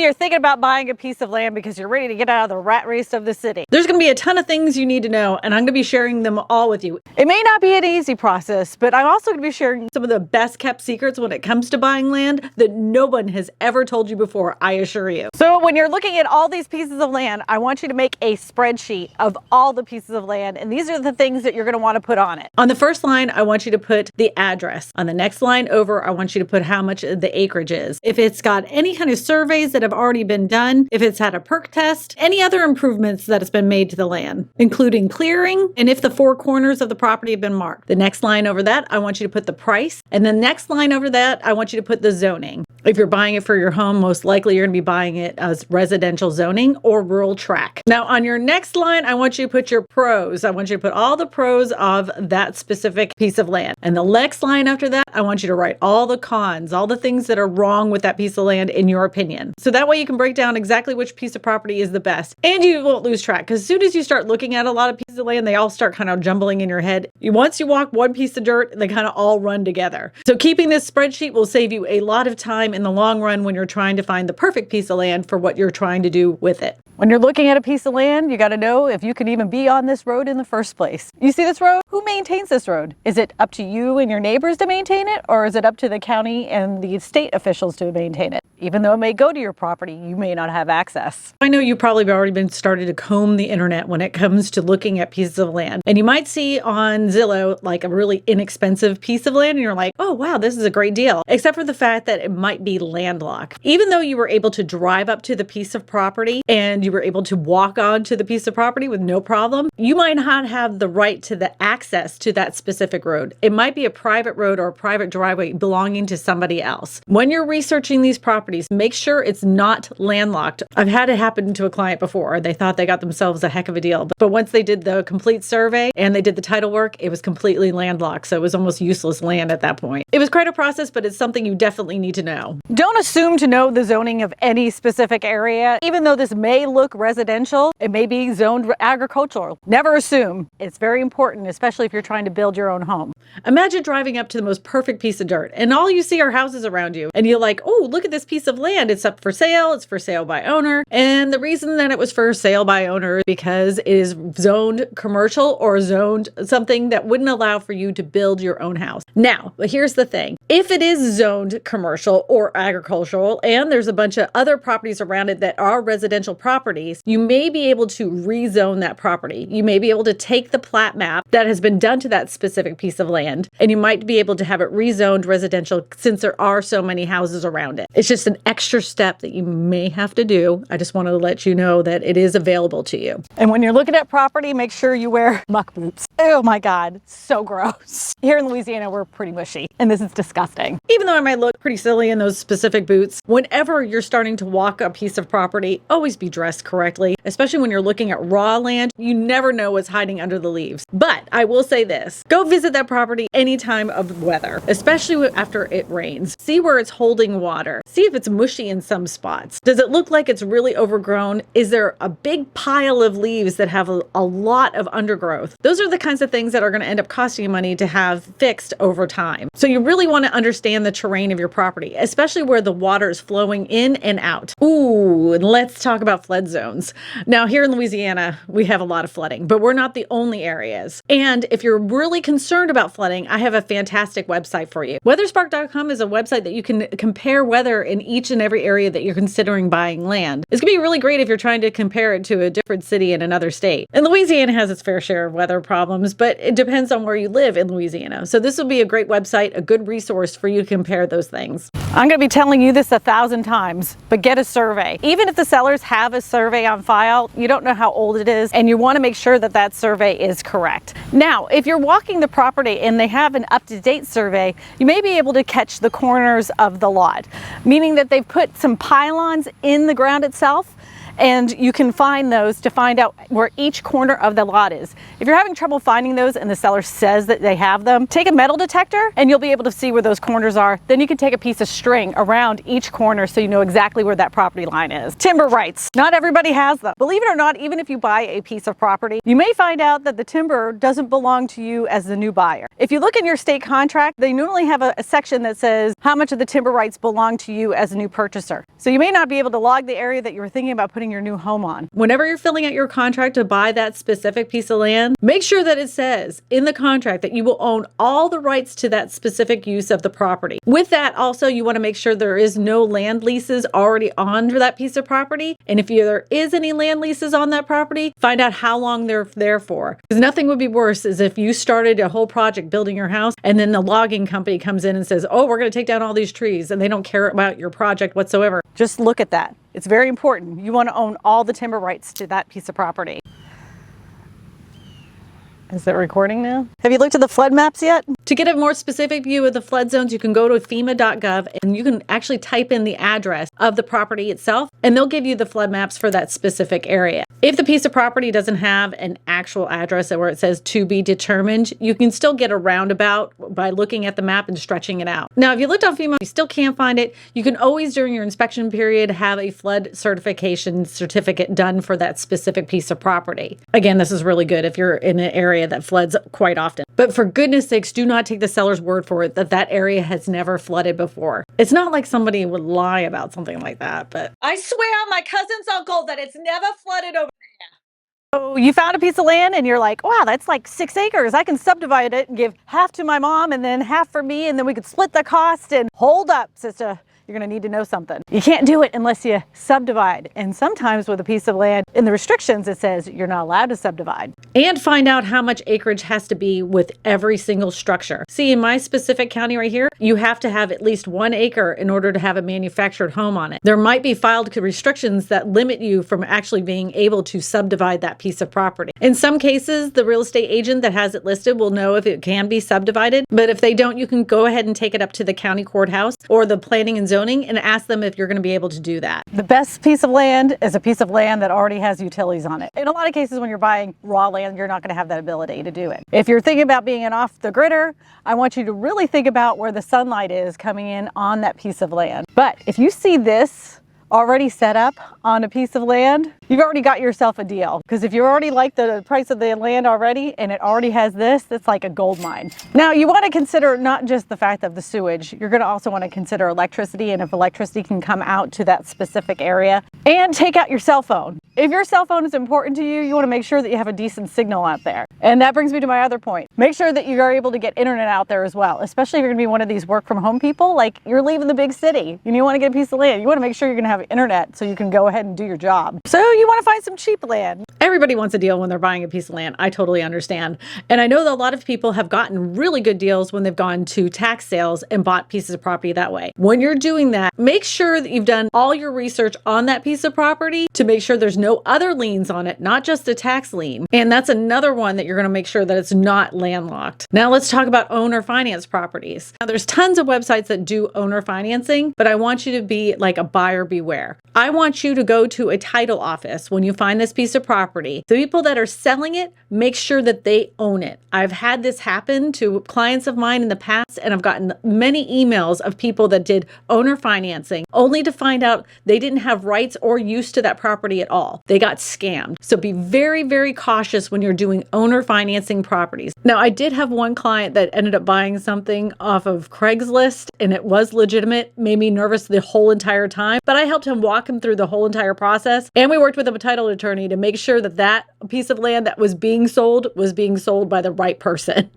you're thinking about buying a piece of land because you're ready to get out of the rat race of the city. There's going to be a ton of things you need to know, and I'm going to be sharing them all with you. It may not be an easy process, but I'm also going to be sharing some of the best kept secrets when it comes to buying land that no one has ever told you before, I assure you. So when you're looking at all these pieces of land, I want you to make a spreadsheet of all the pieces of land, and these are the things that you're going to want to put on it. On the first line, I want you to put the address. On the next line over, I want you to put how much the acreage is. If it's got any kind of surveys that have already been done, if it's had a perk test, any other improvements that has been made to the land, including clearing, and if the four corners of the property have been marked. The next line over that, I want you to put the price. And the next line over that, I want you to put the zoning. If you're buying it for your home, most likely you're going to be buying it as residential zoning or rural track. Now on your next line, I want you to put your pros. I want you to put all the pros of that specific piece of land. And the next line after that, I want you to write all the cons, all the things that are wrong with that piece of land in your opinion. So that way you can break down exactly which piece of property is the best. And you won't lose track, because as soon as you start looking at a lot of pieces of land, they all start kind of jumbling in your head. Once you walk one piece of dirt, they kind of all run together. So keeping this spreadsheet will save you a lot of time in the long run when you're trying to find the perfect piece of land for what you're trying to do with it. When you're looking at a piece of land, you got to know if you can even be on this road in the first place. You see this road? Who maintains this road? Is it up to you and your neighbors to maintain it, or is it up to the county and the state officials to maintain it? Even though it may go to your property, you may not have access. I know you probably have already been started to comb the internet when it comes to looking at pieces of land. And you might see on Zillow like a really inexpensive piece of land and you're like, oh wow, this is a great deal. Except for the fact that it might be landlocked. Even though you were able to drive up to the piece of property and you were able to walk onto the piece of property with no problem, you might not have the right to the access to that specific road. It might be a private road or a private driveway belonging to somebody else. When you're researching these properties, make sure it's not landlocked. I've had it happen to a client before. They thought they got themselves a heck of a deal. But once they did the complete survey and they did the title work, it was completely landlocked. So it was almost useless land at that point. It was quite a process, but it's something you definitely need to know. Don't assume to know the zoning of any specific area. Even though this may look residential, it may be zoned agricultural. Never assume. It's very important, especially if you're trying to build your own home. Imagine driving up to the most perfect piece of dirt and all you see are houses around you. And you're like, oh, look at this piece of land. It's up for sale. It's for sale by owner. And the reason that it was for sale by owner is because it is zoned commercial or zoned something that wouldn't allow for you to build your own house. Now, but here's the thing. If it is zoned commercial or agricultural and there's a bunch of other properties around it that are residential properties, you may be able to rezone that property. You may be able to take the plat map that has been done to that specific piece of land and you might be able to have it rezoned residential since there are so many houses around it. It's just an extra step that you may have to do. I just wanted to let you know that it is available to you. And when you're looking at property, make sure you wear muck boots. Oh my God, so gross. Here in Louisiana, we're pretty mushy and this is disgusting. Even though I might look pretty silly in those specific boots, whenever you're starting to walk a piece of property, always be dressed correctly, especially when you're looking at raw land. You never know what's hiding under the leaves. But I will say this, go visit that property any time of weather, especially after it rains. See where it's holding water. See if it's mushy in some spots. Does it look like it's really overgrown? Is there a big pile of leaves that have a lot of undergrowth? Those are the kinds of things that are going to end up costing you money to have fixed over time. So you really want to understand the terrain of your property, especially where the water is flowing in and out. Ooh, and let's talk about flood zones. Now here in Louisiana, we have a lot of flooding, but we're not the only areas. And if you're really concerned about flooding, I have a fantastic website for you. Weatherspark.com is a website that you can compare weather in each and every area that you're considering buying land. It's going to be really great if you're trying to compare it to a different city in another state. And Louisiana has its fair share of weather problems, but it depends on where you live in Louisiana. So this will be a great website, a good resource for you to compare those things. I'm going to be telling you this 1,000 times, but get a survey. Even if the sellers have a survey on file, you don't know how old it is, and you want to make sure that that survey is correct. Now, if you're walking the property and they have an up-to-date survey, you may be able to catch the corners of the lot, meaning that they've put some pylons in the ground itself And you can find those to find out where each corner of the lot is. If you're having trouble finding those and the seller says that they have them, take a metal detector and you'll be able to see where those corners are. Then you can take a piece of string around each corner so you know exactly where that property line is. Timber rights. Not everybody has them. Believe it or not, even if you buy a piece of property, you may find out that the timber doesn't belong to you as the new buyer. If you look in your state contract, they normally have a section that says how much of the timber rights belong to you as a new purchaser. So you may not be able to log the area that you were thinking about putting your new home on. Whenever you're filling out your contract to buy that specific piece of land, make sure that it says in the contract that you will own all the rights to that specific use of the property. With that, also, you want to make sure there is no land leases already on that piece of property. And if there is any land leases on that property, find out how long they're there for. Because nothing would be worse is if you started a whole project building your house and then the logging company comes in and says, oh, we're going to take down all these trees, and they don't care about your project whatsoever. Just look at that. It's very important. You want to own all the timber rights to that piece of property. Is it recording now? Have you looked at the flood maps yet? To get a more specific view of the flood zones, you can go to FEMA.gov and you can actually type in the address of the property itself, and they'll give you the flood maps for that specific area. If the piece of property doesn't have an actual address where it says to be determined, you can still get a roundabout by looking at the map and stretching it out. Now, if you looked on FEMA, you still can't find it, you can always, during your inspection period, have a flood certification certificate done for that specific piece of property. Again, this is really good if you're in an area that floods quite often. But for goodness sakes, do not take the seller's word for it that that area has never flooded before. It's not like somebody would lie about something like that, but I swear on my cousin's uncle that it's never flooded over there. So you found a piece of land and you're like, wow, that's like 6 acres. I can subdivide it and give half to my mom and then half for me, and then we could split the cost. And hold up, sister. You're going to need to know something. You can't do it unless you subdivide. And sometimes with a piece of land, in the restrictions, it says you're not allowed to subdivide. And find out how much acreage has to be with every single structure. See, in my specific county right here, you have to have at least 1 acre in order to have a manufactured home on it. There might be filed restrictions that limit you from actually being able to subdivide that piece of property. In some cases, the real estate agent that has it listed will know if it can be subdivided. But if they don't, you can go ahead and take it up to the county courthouse or the planning and zoning and ask them if you're going to be able to do that. The best piece of land is a piece of land that already has utilities on it. In a lot of cases, when you're buying raw land, you're not going to have that ability to do it. If you're thinking about being an off the gridder, I want you to really think about where the sunlight is coming in on that piece of land. But if you see this already set up on a piece of land, you've already got yourself a deal. Because if you already like the price of the land already and it already has this, it's like a gold mine. Now you want to consider not just the fact of the sewage, you're going to also want to consider electricity, and if electricity can come out to that specific area. And take out your cell phone. If your cell phone is important to you, you want to make sure that you have a decent signal out there. And that brings me to my other point. Make sure that you are able to get internet out there as well, especially if you're going to be one of these work from home people, like you're leaving the big city and you want to get a piece of land. You want to make sure you're going to have internet so you can go ahead and do your job. So you want to find some cheap land. Everybody wants a deal when they're buying a piece of land. I totally understand. And I know that a lot of people have gotten really good deals when they've gone to tax sales and bought pieces of property that way. When you're doing that, make sure that you've done all your research on that piece of property to make sure there's no other liens on it, not just a tax lien. And that's another one that you're going to make sure that it's not landlocked. Now let's talk about owner finance properties. Now there's tons of websites that do owner financing, but I want you to be like a buyer beware. I want you to go to a title office when you find this piece of property. The people that are selling it, make sure that they own it. I've had this happen to clients of mine in the past, and I've gotten many emails of people that did owner financing only to find out they didn't have rights or use to that property at all. They got scammed. So be very, very cautious when you're doing owner financing properties. Now, I did have one client that ended up buying something off of Craigslist, and it was legitimate, made me nervous the whole entire time, but I helped him walk him through the whole entire process. And we worked with a title attorney to make sure that that piece of land that was being sold by the right person.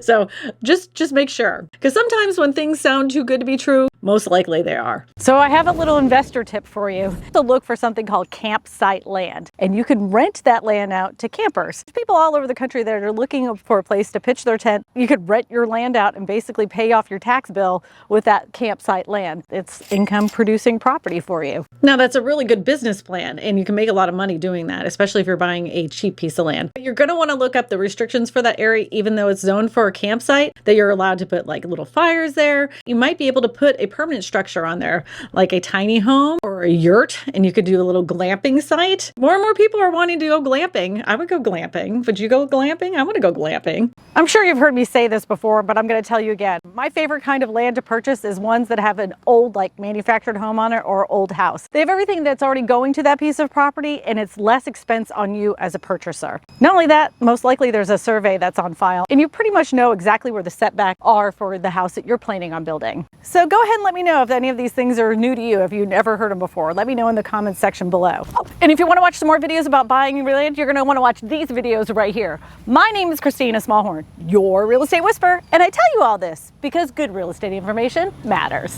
So just make sure, because sometimes when things sound too good to be true, most likely they are. So I have a little investor tip for you. To look for something called campsite land, and you can rent that land out to campers. There's people all over the country that are looking for a place to pitch their tent. You could rent your land out and basically pay off your tax bill with that campsite land. It's income producing property for you. Now that's a really good business plan, and you can make a lot of money doing that, especially if you're buying a cheap piece of land. But you're going to want to look up the restrictions for that area, even though it's zoned for a campsite, that you're allowed to put like little fires there. You might be able to put a permanent structure on there, like a tiny home or a yurt, and you could do a little glamping site. More and more people are wanting to go glamping. I would go glamping. Would you go glamping? I want to go glamping. I'm sure you've heard me say this before, but I'm going to tell you again. My favorite kind of land to purchase is ones that have an old, like manufactured home on it or old house. They have everything that's already going to that piece of property, and it's less expense on you as a purchaser. Not only that, most likely there's a survey that's on file, and you pretty much know exactly where the setbacks are for the house that you're planning on building. So go ahead and let me know if any of these things are new to you, if you've never heard them before. Let me know in the comments section below. Oh, and if you want to watch some more videos about buying real estate, you're going to want to watch these videos right here. My name is Kristina Smallhorn, your real estate whisperer, and I tell you all this because good real estate information matters.